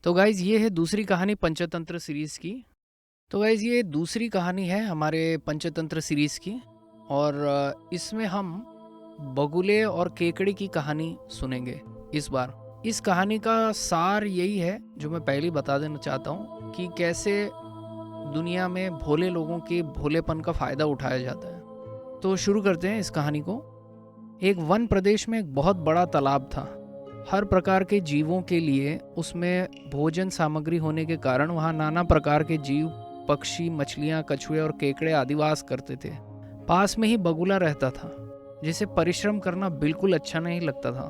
तो गाइज़ ये है दूसरी कहानी पंचतंत्र सीरीज़ की। तो गाइज़ ये दूसरी कहानी है हमारे पंचतंत्र सीरीज़ की और इसमें हम बगुले और केकड़े की कहानी सुनेंगे इस बार। इस कहानी का सार यही है जो मैं पहले ही बता देना चाहता हूँ कि कैसे दुनिया में भोले लोगों के भोलेपन का फ़ायदा उठाया जाता है। तो शुरू करते हैं इस कहानी को। एक वन प्रदेश में एक बहुत बड़ा तालाब था। हर प्रकार के जीवों के लिए उसमें भोजन सामग्री होने के कारण वहाँ नाना प्रकार के जीव, पक्षी, मछलियाँ, कछुए और केकड़े आदिवास करते थे। पास में ही बगुला रहता था जिसे परिश्रम करना बिल्कुल अच्छा नहीं लगता था।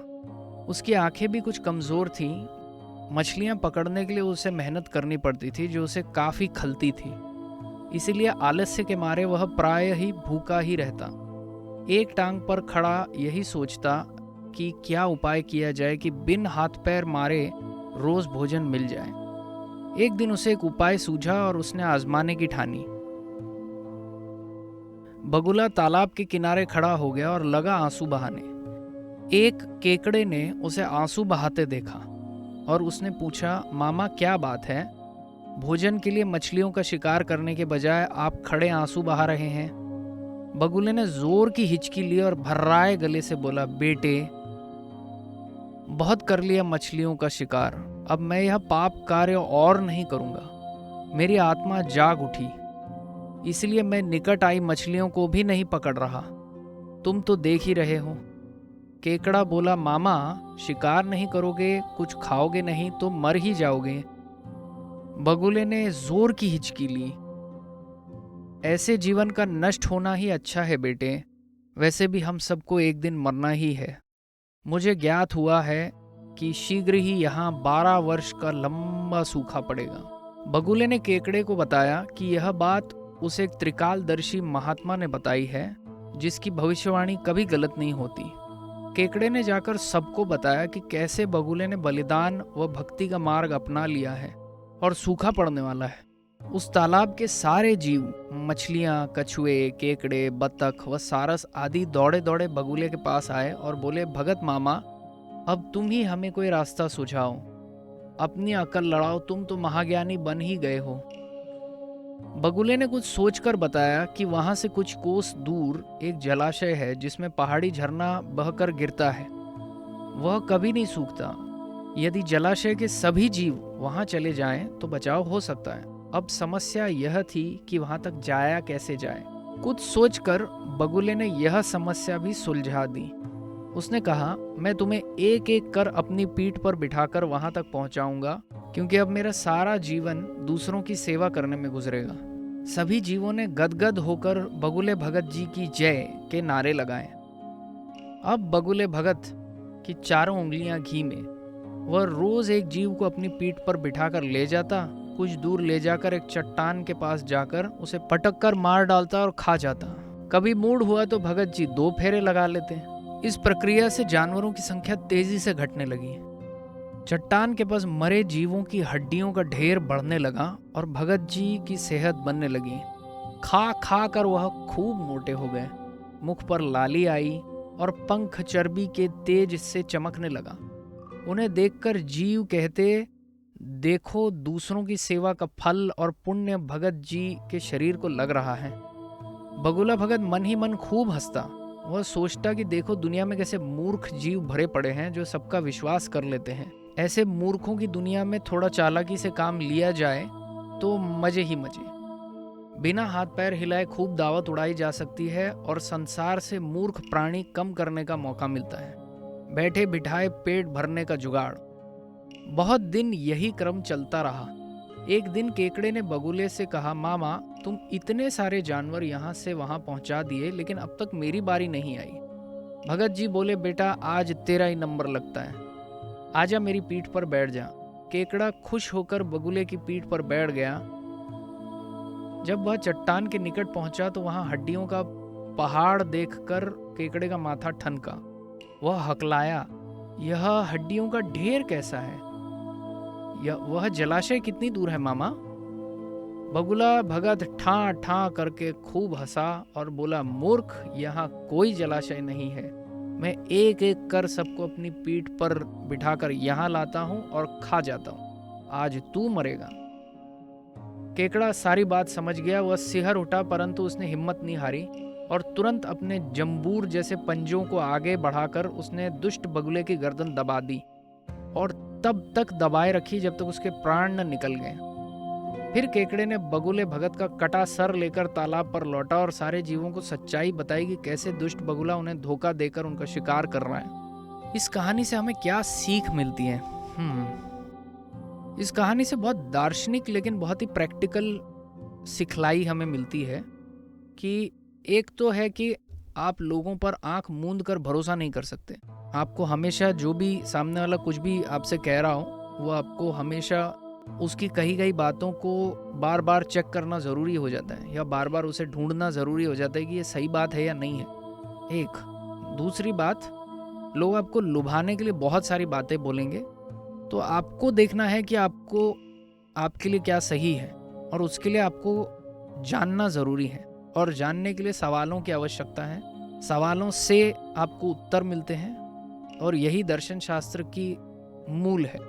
उसकी आंखें भी कुछ कमज़ोर थीं। मछलियाँ पकड़ने के लिए उसे मेहनत करनी पड़ती थी जो उसे काफ़ी खलती थी। इसीलिए आलस्य के मारे वह प्राय ही भूखा ही रहता। एक टांग पर खड़ा यही सोचता कि क्या उपाय किया जाए कि बिन हाथ पैर मारे रोज भोजन मिल जाए। एक दिन उसे एक उपाय सूझा और उसने आजमाने की ठानी। बगुला तालाब के किनारे खड़ा हो गया और लगा आंसू बहाने। एक केकड़े ने उसे आंसू बहाते देखा और उसने पूछा, मामा क्या बात है? भोजन के लिए मछलियों का शिकार करने के बजाय आप खड़े आंसू बहा रहे हैं। बगुले ने जोर की हिचकी ली और भर्राए गले से बोला, बेटे, बहुत कर लिया मछलियों का शिकार, अब मैं यह पाप कार्य और नहीं करूंगा। मेरी आत्मा जाग उठी, इसलिए मैं निकट आई मछलियों को भी नहीं पकड़ रहा। तुम तो देख ही रहे हो। केकड़ा बोला, मामा, शिकार नहीं करोगे, कुछ खाओगे नहीं तो मर ही जाओगे। बगुले ने जोर की हिचकी ली। ऐसे जीवन का नष्ट होना ही अच्छा है बेटे, वैसे भी हम सबको एक दिन मरना ही है। मुझे ज्ञात हुआ है कि शीघ्र ही यहाँ 12 वर्ष का लंबा सूखा पड़ेगा। बगुले ने केकड़े को बताया कि यह बात उसे एक त्रिकालदर्शी महात्मा ने बताई है जिसकी भविष्यवाणी कभी गलत नहीं होती। केकड़े ने जाकर सबको बताया कि कैसे बगुले ने बलिदान व भक्ति का मार्ग अपना लिया है और सूखा पड़ने वाला है। उस तालाब के सारे जीव, मछलियाँ, कछुए, केकड़े, बत्तख व सारस आदि दौड़े दौड़े बगुले के पास आए और बोले, भगत मामा, अब तुम ही हमें कोई रास्ता सुझाओ, अपनी अकल लड़ाओ, तुम तो महाज्ञानी बन ही गए हो। बगुले ने कुछ सोचकर बताया कि वहां से कुछ कोस दूर एक जलाशय है जिसमें पहाड़ी झरना बहकर गिरता है। वह कभी नहीं सूखता। यदि जलाशय के सभी जीव वहां चले जाएं तो बचाव हो सकता है। अब समस्या यह थी कि वहां तक जाया कैसे जाए। कुछ सोचकर बगुले ने यह समस्या भी सुलझा दी। उसने कहा, मैं तुम्हें एक एक कर अपनी पीठ पर बिठाकर वहां तक पहुंचाऊंगा, क्योंकि अब मेरा सारा जीवन दूसरों की सेवा करने में गुजरेगा। सभी जीवों ने गदगद होकर बगुले भगत जी की जय के नारे लगाए। अब बगुले भगत की चारों उंगलियां घी में। वह रोज एक जीव को अपनी पीठ पर बिठाकर ले जाता, कुछ दूर ले जाकर एक चट्टान के पास जाकर उसे पटक कर मार डालता और खा जाता। कभी मूड हुआ तो भगत जी 2 फेरे लगा लेते। इस प्रक्रिया से जानवरों की संख्या तेजी से घटने लगी। चट्टान के पास मरे जीवों की हड्डियों का ढेर बढ़ने लगा और भगत जी की सेहत बनने लगी। खा खा कर वह खूब मोटे हो गए। मुख पर लाली आई और पंख चर्बी के तेज से चमकने लगा। उन्हें देखकर जीव कहते, देखो, दूसरों की सेवा का फल और पुण्य भगत जी के शरीर को लग रहा है। बगुला भगत मन ही मन खूब हंसता। वह सोचता कि देखो, दुनिया में कैसे मूर्ख जीव भरे पड़े हैं जो सबका विश्वास कर लेते हैं। ऐसे मूर्खों की दुनिया में थोड़ा चालाकी से काम लिया जाए तो मजे ही मजे। बिना हाथ पैर हिलाए खूब दावत उड़ाई जा सकती है और संसार से मूर्ख प्राणी कम करने का मौका मिलता है। बैठे बिठाए पेट भरने का जुगाड़। बहुत दिन यही क्रम चलता रहा। एक दिन केकड़े ने बगुले से कहा, मामा, तुम इतने सारे जानवर यहाँ से वहाँ पहुँचा दिए, लेकिन अब तक मेरी बारी नहीं आई। भगत जी बोले, बेटा, आज तेरा ही नंबर लगता है, आजा मेरी पीठ पर बैठ जा। केकड़ा खुश होकर बगुले की पीठ पर बैठ गया। जब वह चट्टान के निकट पहुंचा तो वहां हड्डियों का पहाड़ देखकर केकड़े का माथा ठनका। वह हकलाया, यह हड्डियों का ढेर कैसा है? वह जलाशय कितनी दूर है मामा? बगुला भगत ठा ठा करके खूब हंसा और बोला, मूर्ख, यहाँ कोई जलाशय नहीं है। मैं एक एक कर सबको अपनी पीठ पर बिठाकर यहाँ लाता हूँ और खा जाता हूँ। आज तू मरेगा। केकड़ा सारी बात समझ गया। वह सिहर उठा, परंतु उसने हिम्मत नहीं हारी और तुरंत अपने जंबूर जैसे पंजों को आगे बढ़ाकर उसने दुष्ट बगुले की गर्दन दबा दी और तब तक दबाए रखी जब तक उसके प्राण न निकल गए। फिर केकड़े ने बगुले भगत का कटा सर लेकर तालाब पर लौटा और सारे जीवों को सच्चाई बताई कि कैसे दुष्ट बगुला उन्हें धोखा देकर उनका शिकार कर रहा है। इस कहानी से हमें क्या सीख मिलती है? इस कहानी से बहुत दार्शनिक लेकिन बहुत ही प्रैक्टिकल सिखलाई हमें मिलती है कि एक तो है कि आप लोगों पर आंख मूंद कर भरोसा नहीं कर सकते। आपको हमेशा जो भी सामने वाला कुछ भी आपसे कह रहा हो, वो आपको हमेशा उसकी कही गई बातों को बार बार चेक करना ज़रूरी हो जाता है या बार बार उसे ढूंढना ज़रूरी हो जाता है कि ये सही बात है या नहीं है। एक दूसरी बात, लोग आपको लुभाने के लिए बहुत सारी बातें बोलेंगे, तो आपको देखना है कि आपको आपके लिए क्या सही है और उसके लिए आपको जानना ज़रूरी है। और जानने के लिए सवालों की आवश्यकता है। सवालों से आपको उत्तर मिलते हैं और यही दर्शन शास्त्र की मूल है।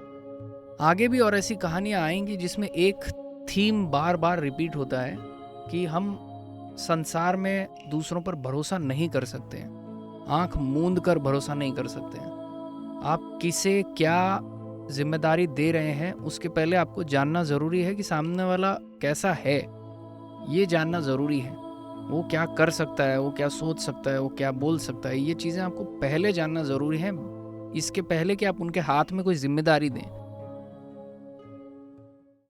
आगे भी और ऐसी कहानियाँ आएंगी जिसमें एक थीम बार बार रिपीट होता है कि हम संसार में दूसरों पर भरोसा नहीं कर सकते हैं, आंख मूंद कर भरोसा नहीं कर सकते हैं। आप किसे क्या जिम्मेदारी दे रहे हैं उसके पहले आपको जानना ज़रूरी है कि सामने वाला कैसा है, ये जानना ज़रूरी है। वो क्या कर सकता है, वो क्या सोच सकता है, वो क्या बोल सकता है, ये चीज़ें आपको पहले जानना ज़रूरी है, इसके पहले कि आप उनके हाथ में कोई जिम्मेदारी दें।